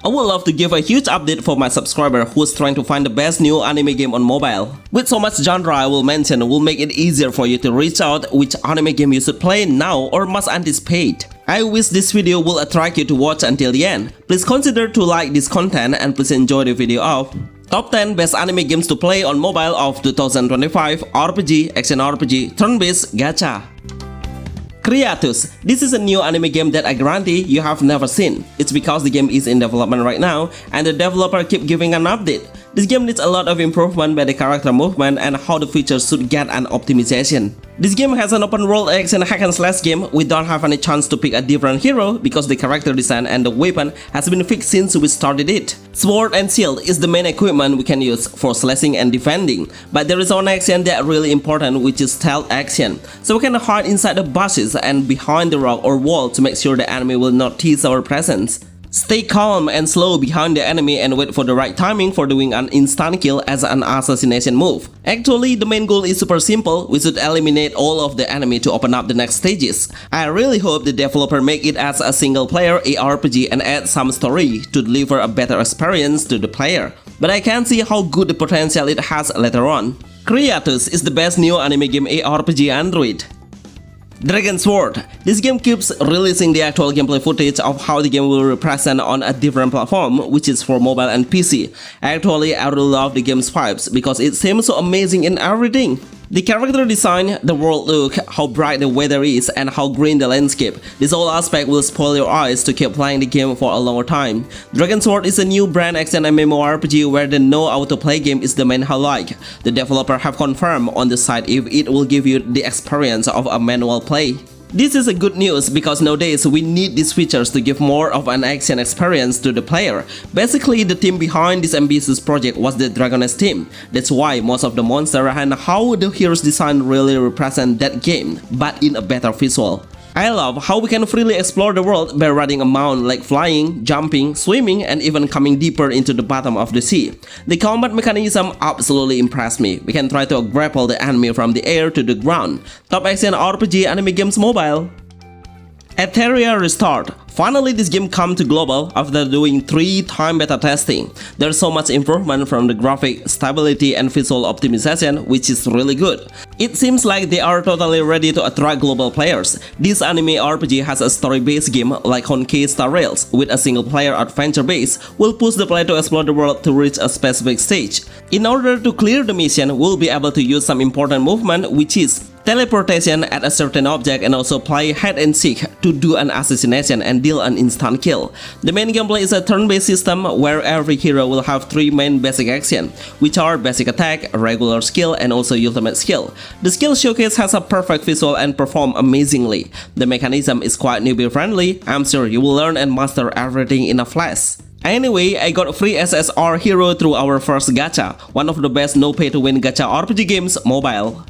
I would love to give a huge update for my subscriber who's trying to find the best new anime game on mobile. With so much genre I will mention will make it easier for you to reach out which anime game you should play now or must anticipate. I wish this video will attract you to watch until the end. Please consider to like this content and please enjoy the video of Top 10 Best Anime Games to Play on Mobile of 2025 RPG, Action RPG, Turn-Based Gacha. Creatus. This is a new anime game that I guarantee you have never seen. It's because the game is in development right now and the developer keep giving an update. This game needs a lot of improvement by the character movement and how the features should get an optimization. This game has an open world action hack and slash game. We don't have any chance to pick a different hero because the character design and the weapon has been fixed since we started it. Sword and shield is the main equipment we can use for slashing and defending, but there is one action that really important, which is stealth action. So we can hide inside the bushes and behind the rock or wall to make sure the enemy will not tease our presence. Stay calm and slow behind the enemy and wait for the right timing for doing an instant kill as an assassination move. Actually, the main goal is super simple. We should eliminate all of the enemy to open up the next stages. I really hope the developer make it as a single player ARPG and add some story to deliver a better experience to the player. But I can see how good the potential it has later on. Creatus is the best new anime game ARPG Android. Dragon Sword. This game keeps releasing the actual gameplay footage of how the game will represent on a different platform, which is for mobile and PC. Actually, I really love the game's vibes because it seems so amazing in everything. The character design, the world look, how bright the weather is, and how green the landscape. This whole aspect will spoil your eyes to keep playing the game for a longer time. Dragon Sword is a new brand action MMORPG where the no auto-play game is the main highlight. The developer have confirmed on the site if it will give you the experience of a manual play. This is a good news because nowadays we need these features to give more of an action experience to the player. Basically, the team behind this ambitious project was the Dragoness team. That's why most of the monster and how the hero's design really represent that game, but in a better visual. I love how we can freely explore the world by riding a mount like flying, jumping, swimming, and even coming deeper into the bottom of the sea. The combat mechanism absolutely impressed me. We can try to grapple the enemy from the air to the ground. Top action RPG anime games mobile. Aaria Restart. Finally, this game come to global after doing 3-time beta testing. There's so much improvement from the graphic stability and visual optimization, which is really good. It seems like they are totally ready to attract global players. This anime RPG has a story-based game like Honkai Star Rails, with a single-player adventure base will push the player to explore the world to reach a specific stage. In order to clear the mission, we'll be able to use some important movement, which is teleportation at a certain object and also play hide and seek to do an assassination and deal an instant kill. The main gameplay is a turn-based system where every hero will have 3 main basic actions, which are basic attack, regular skill, and also ultimate skill. The skill showcase has a perfect visual and perform amazingly. The mechanism is quite newbie friendly. I'm sure you will learn and master everything in a flash. Anyway, I got free SSR hero through our first gacha, one of the best no pay to win gacha RPG games mobile.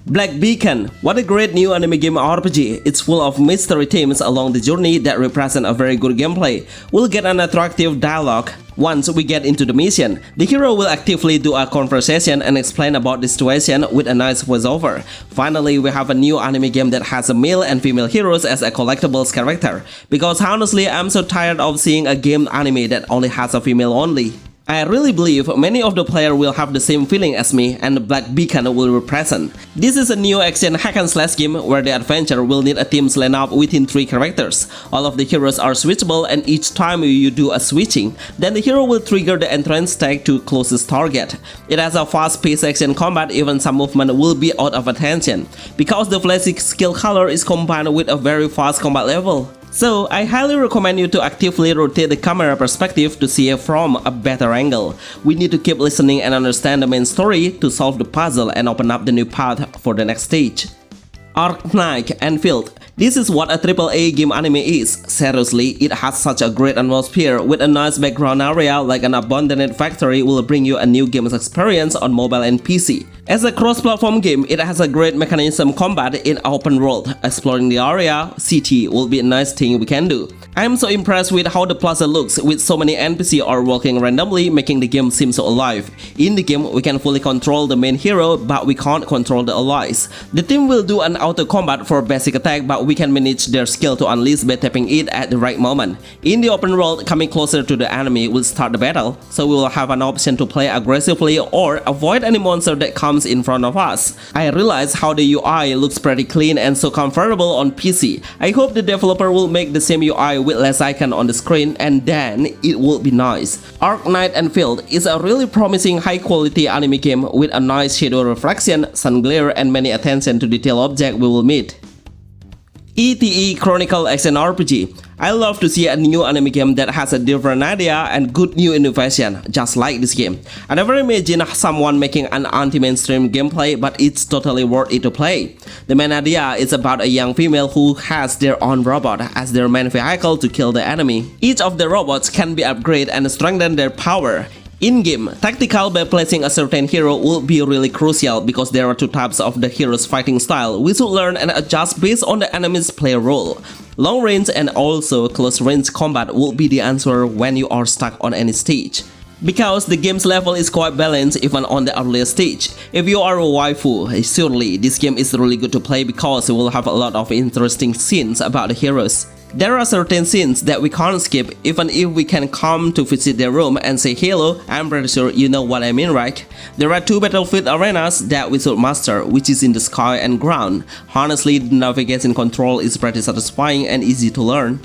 Black Beacon. What a great new anime game RPG. It's full of mystery themes along the journey that represent a very good gameplay. We'll get an attractive dialogue. Once we get into the mission, the hero will actively do a conversation and explain about the situation with a nice voiceover. Finally, we have a new anime game that has a male and female heroes as a collectibles character. Because honestly, I'm so tired of seeing a game anime that only has a female only. I really believe many of the players will have the same feeling as me and the Black Beacon will represent. This is a new action hack and slash game where the adventure will need a team's lineup within 3 characters. All of the heroes are switchable and each time you do a switching, then the hero will trigger the entrance tag to closest target. It has a fast-paced action combat, even some movement will be out of attention, because the flashy skill color is combined with a very fast combat level. So, I highly recommend you to actively rotate the camera perspective to see it from a better angle. We need to keep listening and understand the main story to solve the puzzle and open up the new path for the next stage. Ark Knight and Field. This is what a AAA game anime is. Seriously, it has such a great atmosphere with a nice background area like an abandoned factory will bring you a new game's experience on mobile and PC. As a cross-platform game, it has a great mechanism combat in open world. Exploring the area, city will be a nice thing we can do. I'm so impressed with how the plaza looks with so many NPC are walking randomly, making the game seem so alive. In the game, we can fully control the main hero, but we can't control the allies. The team will do an auto combat for basic attack, but but we can manage their skill to unleash by tapping it at the right moment. In the open world, coming closer to the enemy will start the battle, so we will have an option to play aggressively or avoid any monster that comes in front of us. I realize how the UI looks pretty clean and so comfortable on PC. I hope the developer will make the same UI with less icon on the screen, and then it will be nice. Ark Knight and Field is a really promising high-quality anime game with a nice shadow reflection, sun glare, and many attention to detail objects we will meet. ETE Chronicle Action RPG. I love to see a new anime game that has a different idea and good new innovation, just like this game. I never imagined someone making an anti-mainstream gameplay, but it's totally worth it to play. The main idea is about a young female who has their own robot as their main vehicle to kill the enemy. Each of the robots can be upgraded and strengthen their power. In-game, tactical by placing a certain hero will be really crucial because there are two types of the hero's fighting style we should learn and adjust based on the enemy's play role. Long range and also close range combat will be the answer when you are stuck on any stage. Because the game's level is quite balanced even on the earlier stage. If you are a waifu, surely this game is really good to play because it will have a lot of interesting scenes about the heroes. There are certain scenes that we can't skip even if we can come to visit their room and say hello. I'm pretty sure you know what I mean, right? There are two battlefield arenas that we should master, which is in the sky and ground. Honestly, the navigation control is pretty satisfying and easy to learn.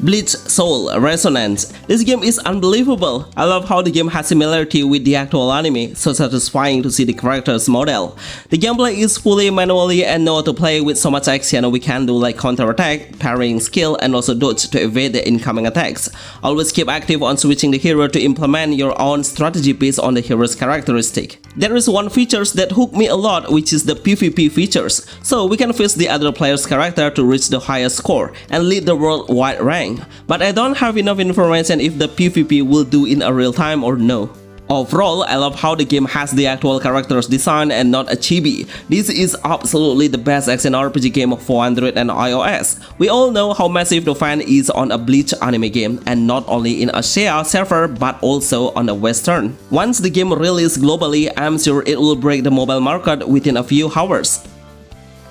Blitz Soul Resonance. This game is unbelievable. I love how the game has similarity with the actual anime, so satisfying to see the character's model. The gameplay is fully manually and know how to play with so much action we can do like counter-attack, parrying skill, and also dodge to evade the incoming attacks. Always keep active on switching the hero to implement your own strategy based on the hero's characteristic. There is one feature that hooked me a lot, which is the PvP features, so we can face the other player's character to reach the highest score and lead the worldwide rank. But I don't have enough information if the PvP will do in a real time or no. Overall, I love how the game has the actual characters design and not a chibi. This is absolutely the best action RPG game for Android and iOS. We all know how massive the fan is on a Bleach anime game, and not only in Asia server but also on the Western. Once the game releases globally, I'm sure it will break the mobile market within a few hours.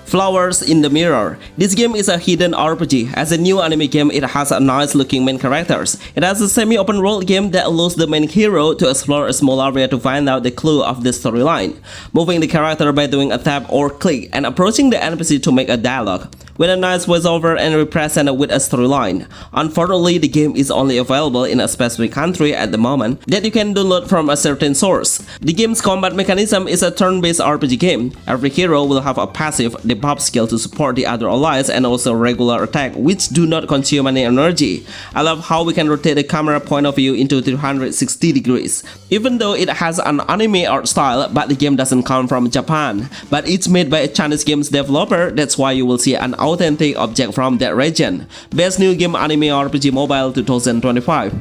Flowers in the Mirror. This game is a hidden RPG. As a new anime game, it has a nice looking main characters. It has a semi-open world game that allows the main hero to explore a small area to find out the clue of the storyline, moving the character by doing a tap or click and approaching the NPC to make a dialogue, with a nice voiceover and represented with a storyline. Unfortunately, the game is only available in a specific country at the moment that you can download from a certain source. The game's combat mechanism is a turn-based RPG game. Every hero will have a passive debuff skill to support the other allies and also regular attack which do not consume any energy. I love how we can rotate the camera point of view into 360 degrees. Even though it has an anime art style, but the game doesn't come from Japan. But it's made by a Chinese games developer, that's why you will see an authentic object from that region. Best new game anime RPG mobile 2025.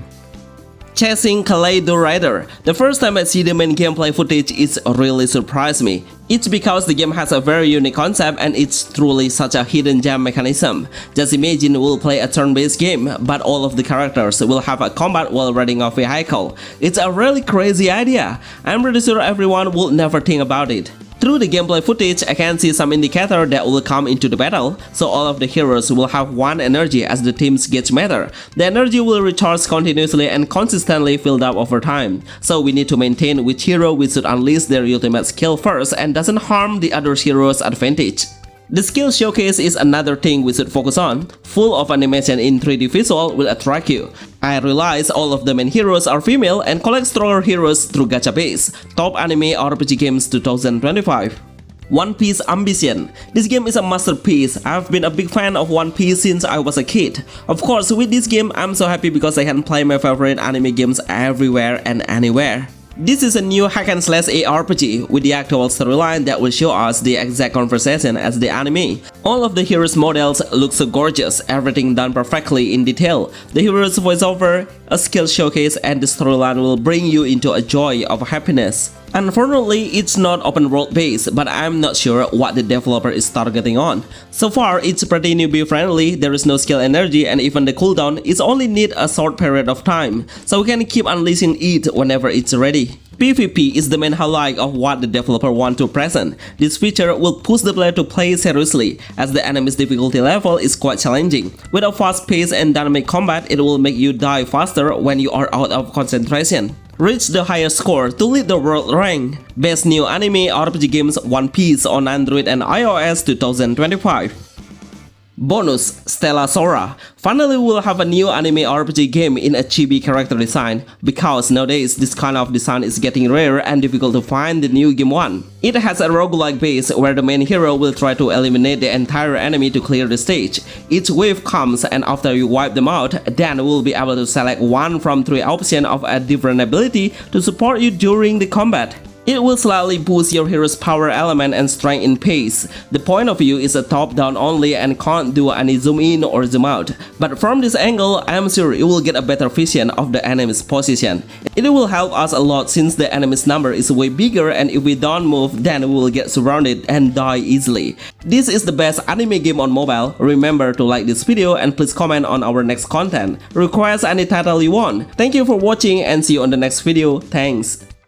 Chasing Klay the Rider. The first time I see the main gameplay footage, it really surprised me. It's because the game has a very unique concept and it's truly such a hidden gem mechanism. Just imagine we'll play a turn-based game, but all of the characters will have a combat while riding a vehicle. It's a really crazy idea. I'm pretty sure everyone will never think about it. Through the gameplay footage, I can see some indicator that will come into the battle, so all of the heroes will have one energy as the teams get better. The energy will recharge continuously and consistently filled up over time, so we need to maintain which hero we should unleash their ultimate skill first and doesn't harm the other hero's advantage. The skill showcase is another thing we should focus on. Full of animation in 3D visual will attract you. I realize all of the main heroes are female and collect stronger heroes through gacha base. Top anime RPG games 2025. One Piece Ambition. This game is a masterpiece. I've been a big fan of One Piece since I was a kid. Of course, with this game, I'm so happy because I can play my favorite anime games everywhere and anywhere. This is a new hack-and-slash ARPG with the actual storyline that will show us the exact conversation as the anime. All of the heroes' models look so gorgeous, everything done perfectly in detail. The hero's voiceover, a skill showcase, and the storyline will bring you into a joy of happiness. Unfortunately, it's not open world based, but I'm not sure what the developer is targeting on. So far, it's pretty newbie friendly, there is no skill energy, and even the cooldown is only need a short period of time, so we can keep unleashing it whenever it's ready. PvP is the main highlight of what the developer want to present. This feature will push the player to play seriously, as the enemy's difficulty level is quite challenging. With a fast pace and dynamic combat, it will make you die faster when you are out of concentration. Reach the highest score to lead the world rank. Best new anime RPG games One Piece on Android and iOS 2025. Bonus, Stella Sora. Finally, we'll have a new anime RPG game in a chibi character design, because nowadays this kind of design is getting rare and difficult to find the new game one. It has a roguelike base where the main hero will try to eliminate the entire enemy to clear the stage. Each wave comes, and after you wipe them out, then we'll be able to select one from 3 options of a different ability to support you during the combat. It will slightly boost your hero's power element and strength in pace. The point of view is a top-down only and can't do any zoom in or zoom out. But from this angle, I am sure you will get a better vision of the enemy's position. It will help us a lot since the enemy's number is way bigger, and if we don't move, then we will get surrounded and die easily. This is the best anime game on mobile. Remember to like this video and please comment on our next content. Request any title you want. Thank you for watching and see you on the next video. Thanks.